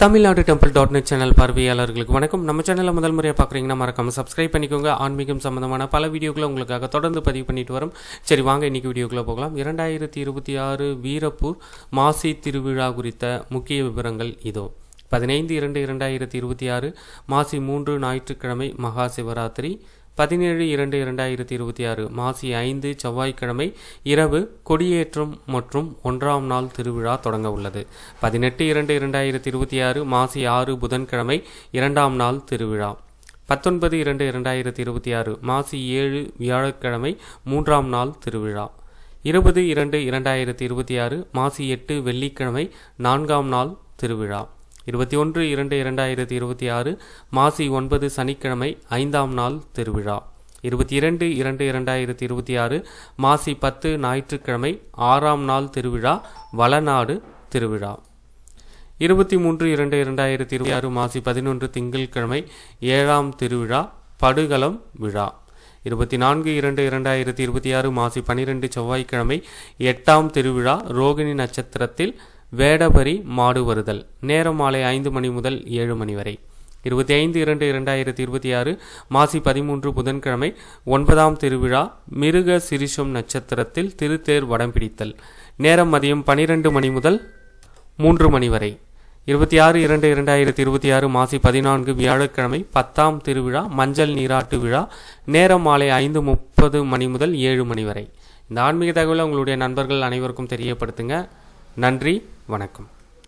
Tamil Nadu டெம்பிள்.net channel பார்வையாளர்களுக்கு வணக்கம். நம்ம சேனலில் முதல் முறையாக பார்க்குறீங்கன்னா மறக்காமல் சப்ஸ்கிரைப் பண்ணிக்கோங்க. ஆன்மீகம் சம்பந்தமான பல வீடியோக்களை உங்களுக்காக தொடர்ந்து பதிவு பண்ணிட்டு வரோம். சரி வாங்க இன்றைக்கி வீடியோக்குள்ளே போகலாம். 2026 வீரப்பூர் மாசி திருவிழா குறித்த முக்கிய விவரங்கள் இதோ. 15/2/2026 மாசி 3 ஞாயிற்றுக்கிழமை மகா சிவராத்திரி. 17/2/2026 மாசி 5 செவ்வாய்க்கிழமை இரவு கொடியேற்றம் மற்றும் 1ஆம் நாள் திருவிழா தொடங்க உள்ளது. 18/2/2026 மாசி 6 புதன்கிழமை 2ஆம் நாள் திருவிழா. 19/2/2026 மாசி 7 வியாழக்கிழமை 3ஆம் நாள் திருவிழா. 20/2/2026 மாசி 8 வெள்ளிக்கிழமை 4ஆம் நாள் திருவிழா. 21/2/2026 மாசி 9 சனிக்கிழமை 5ஆம் நாள் திருவிழா. 22/2/2026 மாசி 10 ஞாயிற்றுக்கிழமை 6ஆம் நாள் திருவிழா வளநாடு திருவிழா. 23/2/2026 மாசி 11 திங்கட்கிழமை 7ஆம் திருவிழா படுகளம் விழா. 24/2/2026 மாசி 12 செவ்வாய்க்கிழமை 8ஆம் திருவிழா ரோகிணி நட்சத்திரத்தில் வேடபரி மாடு வருதல். நேரம் மாலை 5 மணி முதல் 7 மணி வரை. 25/2/2026 மாசி 13 புதன்கிழமை 9ஆம் திருவிழா மிருக சிரிஷம் நட்சத்திரத்தில் திருத்தேர் வடம் பிடித்தல். நேரம் மதியம் 12 மணி முதல் 3 மணி வரை. 26/2/2026 மாசி 14 வியாழக்கிழமை 10ஆம் திருவிழா மஞ்சள் நீராட்டு விழா. நேரம் மாலை 5:30 மணி முதல் 7 மணி வரை. இந்த ஆன்மீக தகவலை உங்களுடைய நண்பர்கள் அனைவருக்கும் தெரியப்படுத்துங்க. நன்றி, வணக்கம்.